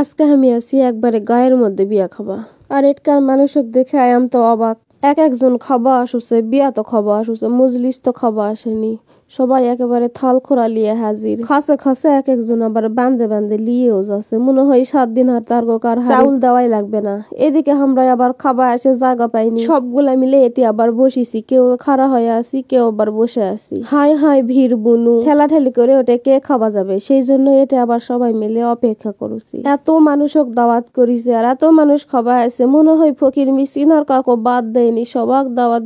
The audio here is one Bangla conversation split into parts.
আজকে আমি আছি একবারে গায়ের মধ্যে বিয়া খাবা। আর এটকার মানুষক দেখে আয়াম তো অবাক। একজন খাবা আসুছে, বিয়া তো খাবা আসুছে, মজলিস তো খাবা আসেনি। সবাই একেবারে থাল খোরা লিয়ে হাজির। খাসে খাসে একজন আবার বান্ধে বান্ধে লিয়েও যাচ্ছে। মনে হয় 7 দিন আর তার কার চাউল দেওয়াই লাগবে না। এদিকে আমরা আবার খাবা এসে জায়গা পাইনি, সবগুলা মিলে এটি আবার বসিছি। কেউ খাড়া হয়ে আছি, কেউ আবার বসে আছি। হাই হাই ভিড় বুনু ঠেলাঠেলি করে ওটা কে খাবা যাবে, সেই জন্য এটা আবার সবাই মিলে অপেক্ষা করছি। এত মানুষক দাওয়াত করিছে আর এত মানুষ খাবা আছে, মনে হয় ফকির মিসকিন আর কাউকে বাদ দেয়নি। সবাক দাওয়াত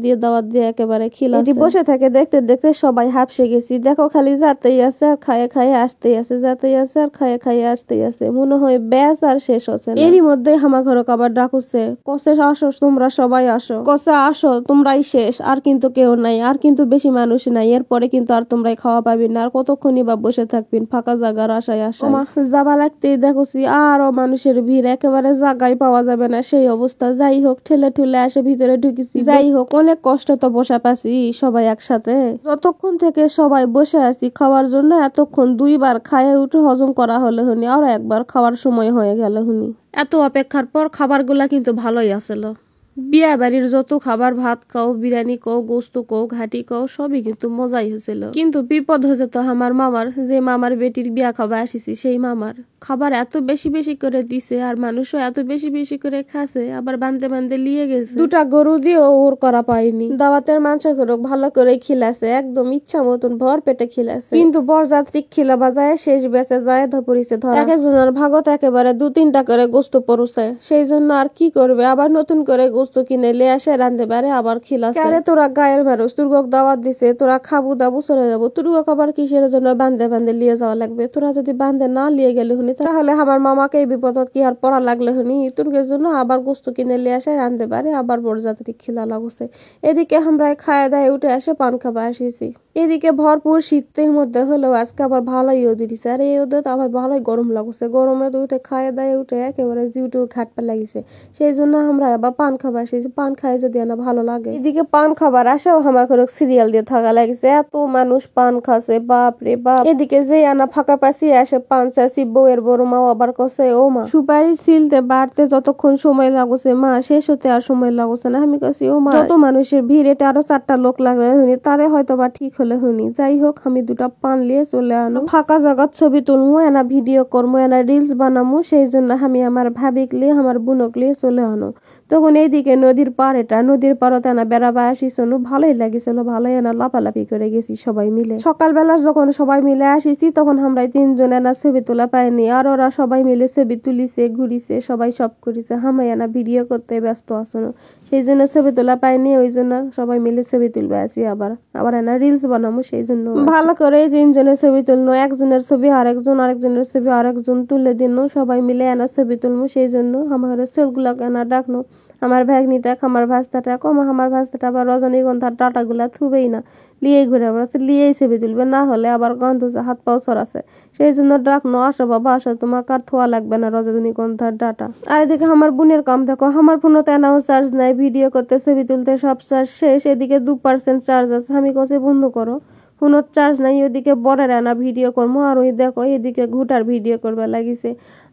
দিয়ে একেবারে খিলাছে। বসে থাকে দেখতে দেখতে সবাই হাঁপসে গেছি। দেখো খালি যাতেই আছে আর খায়ে খায়ে আসতেই আছে, যাতেই আছে আর খায়ে খায়ে আসতেই আছে। মনে হয় ব্যাস আর শেষ হচ্ছে না। এরই মধ্যে হামা ঘরক আবার ডাকুছে, কসে আসো তোমরা সবাই আসো, কসে আসো তোমরাই শেষ, আর কিন্তু কেউ নাই, আর কিন্তু বেশি মানুষ নাই, এরপরে কিন্তু আর তোমরাই খাওয়া পাবি না, আর কতক্ষণই বা বসে থাকবেন ফাঁকা জায়গার আশায় আশায়। যাবা লাগতেই দেখছি আরো মানুষের ভিড়, একেবারে জায়গায় পাওয়া যাবে না সেই অবস্থা। যাই হোক ঠেলে ঠুলে আসে ভিতরে ঢুকেছি। যাই হোক অনেক কষ্ট তো বসা পাচ্ছি সবাই একসাথে। যতক্ষণ থেকে সবাই বসে আছি খাওয়ার জন্য, এতক্ষণ 2 বার খায়ে উঠে হজম করা হলে হুনি, আর একবার খাওয়ার সময় হয়ে গেল হুনি। এত অপেক্ষার পর খাবারগুলা কিন্তু ভালোই আসলো। বিয়া বাড়ির যত খাবার, ভাত খাও, বিরিয়ানি খাও, গোস্ত খাও, ঘাটি খাও, সবই কিন্তু মজাই হয়েছিল। কিন্তু বিপদ হয়েছে তো আমার মামার, যে মামার বেটির বিয়া খাবার আসিছি সেই মামার। খাবার এত বেশি বেশি করে দিছে আর মানুষও এত বেশি বেশি করে খাসে, আবার বান্ধে বান্ধে লিয়ে গেছে। 2টা গরু দিয়েও ওর করা পাইনি। দাওয়াতের মাংস গরু ভালো করে খিলাছে, একদম ইচ্ছা মতন ভর পেটে খিলাছে। কিন্তু বরযাত্রী খিলা বাজায় শেষ বেঁচে যায় ধরিছে ধরা। একজনের ভাগত একেবারে 2-3টা করে গোস্ত পড়ুছে, সেই জন্য আর কি করবে, আবার নতুন করে গোস্ত কিনে লে আসে রান্ধতে পারে আবার খিলাছে। আরে তোরা গায়ের মানুষ, তুর্গক দাওয়াত দিছে, তোরা খাবু দাবু চলে যাবো, তুর্গক আবার কিসের জন্য বান্ধে বান্ধে লিয়ে যাওয়া লাগবে? তোরা যদি বান্ধে না লিয়ে গেলে হুনি, তাহলে আমার মামাকে এই বিপদত কি আর পড়া লাগলে হুনি? তুর্গের জন্য আবার গোস্ত কিনে লিয়ে আসে রান্ধতে পারে আবার বরযাত্রী খিলা লাগছে। এদিকে আমরা খায় দায় উঠে আসে পান খাবা আসিছি। এদিকে ভরপুর শীতের মধ্যে হলেও আজকে আবার ভালোই রোদ দিছে, আর এই রোদে আবার ভালোই গরম লাগছে। গরমে তো উঠে খায় দায় উঠে একেবারে জিউটু ঘাটপা লাগিছে, সেই জন্য আমরা আবার পান খাবার আসিছি। পান খাই যদি না ভালো লাগে। এদিকে পান খাবার আসেও আমার ঘরে সিরিয়াল দিয়ে থাকা লাগিছে, এত মানুষ পান খাচ্ছে বাপ রে বাপ। এদিকে যে আনা ফাঁকা পাশি আসে পান চাষি, বউয়ের বড় মাও আবার কষে ও মা সুপারি সিলতে বাড়তে যতক্ষণ সময় লাগছে মা, শেষ হতে আর সময় লাগছে না। আমি কাছি ও মা যত মানুষের ভিড়, এটা আরো 4টা লোক লাগলে হুনি, তারে হয়তো বা ঠিক হলে হুনি। যাই হোক আমি 2টা পান লিয়ে চলে আনো, ফাঁকা জায়গার ছবি তুলমু, এনা ভিডিও করমু, এনা রিলস বানামু, সেই জন্য আমি আমার ভাবিক লিয়ে আমার বোনক লিয়ে চলে আনো। তখন এইদিকে নদীর পার, এটা নদীর পারতে এনা বেড়াবা আসিছিল, ভালোই লাগিছিল, ভালোই এনা লাফালাফি করে গেছি সবাই মিলে। সকালবেলা যখন সবাই মিলে আসিছি তখন আমরা 3 জন এনা ছবি তোলা পাইনি, আর ওরা সবাই মিলে ছবি তুলিছে, ঘুরিছে, সবাই সব করেছে। হামাই এনা ভিডিও করতে ব্যস্ত আসনো, সেই জন্য ছবি তোলা পাইনি। ওই জন্য সবাই মিলে ছবি তুলবে আসি, আবার এনা রিলস বানামু, সেই জন্য ভালো করে 3 জনের ছবি তুলনো। একজনের ছবি আরেকজন, আরেকজনের ছবি আরেকজন তুলে দিন, সবাই মিলে এনা ছবি তুলমু, সেই জন্য আমার সেলগুলা এনা ডাকনো। আমার ভাগ্নিটা, আমার ভাস্তাটা কম, আমার ভাস্তাটা আবার রজনীগন্ধার ডাটাগুলা থুবেই না, লিয়েই ঘুরে বেড়াচ্ছে, লিয়েই ছবি তুলবে, না হলে আবার গন্ধ হাত পাও সরাছে, সেই জন্য ডাকনো। আসো বাবা আসো, তোমার আর থোয়া লাগবে না রজনীগন্ধার ডাটা। আর এদিকে আমার বোনের কাম দেখো, আমার ফোনে তো এনাও চার্জ নাই, ভিডিও করতে ছবি তুলতে সব চার্জ শেষ। এদিকে 2% চার্জ আছে, আমি কাছে বন্ধ করো, ফোনের চার্জ নাই। ওইদিকে বড়ের আনা ভিডিও করবো, আর ওই দেখো এদিকে ঘুটার ভিডিও করবে লাগিছে।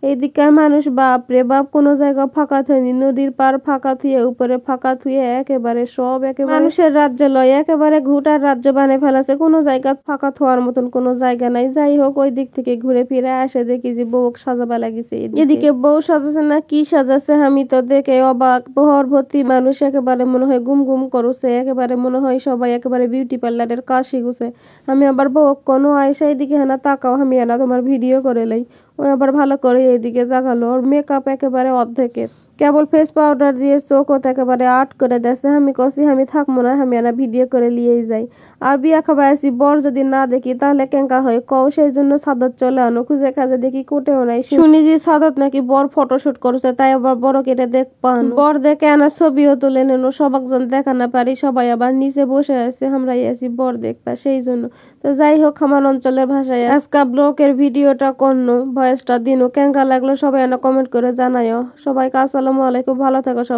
এইদিকে মানুষ বাপ রে বাপ, কোনো জায়গা ফাঁকা থুয়নি, নদীর পার ফাঁকা থুয়ে, উপরে ফাঁকা থুয়ে একেবারে সব একেবারে মানুষের রাজ্য লয়, একেবারে ঘুটার রাজ্য বানিয়ে ফেলাছে। কোনো জায়গা ফাঁকা থোয়ার মতন কোনো জায়গা নাই। যাই হোক ওই দিক থেকে ঘুরে ফিরে আসে দেখি যে বউ সাজাবা লাগিছে। এদিকে বউ সাজাছে না কি সাজাছে, আমি তো দেখে অবাক। বহর ভর্তি মানুষ, একেবারে মনে হয় গুম গুম করছে, একেবারে মনে হয় সবাই একেবারে বিউটি পার্লারের কাজ শিখুছে। আমি আবার বউ কোনো আয়সা এদিকে হেনা তাকাও, আমি হেনা তোমার ভিডিও করে লাই। ও আবার ভালো করে এইদিকে তাকালো, ওর মেকআপ একেবারে অর্ধেকের, কেবল ফেস পাউডার দিয়ে চোখ একেবারে আর্ট করে দেছে। আমি কছি আমি থাকবো না, আমি এনা ভিডিও করে লিয়েই যাই। আর বিয়া খাবার আসি, বর যদি না দেখি তাহলে কেঙ্কা হয় কও, সেই জন্য সাদত চলে আনো। খুঁজে খাজে দেখি কোটেও নাই, শুনি যে সাদত নাকি বর ফটোশুট করছে, তাই আবার বড় কেটে দেখ পান। বর দেখে আনা ছবিও তুলে নেন, সবাকজন দেখা না পারি, সবাই আবার নিচে বসে আছে, আমরাই আছি বর দেখবা, সেই জন্য। তো যাই হোক আমার অঞ্চলের ভাষায় আজকা ব্লগের ভিডিওটা করনো, ভয়েসটা দিনও কেঙ্কা লাগলো সবাই এনা কমেন্ট করে জানাইও। সবাইকে আসসালামু আলাইকুম, ভালো থাকো সবাই।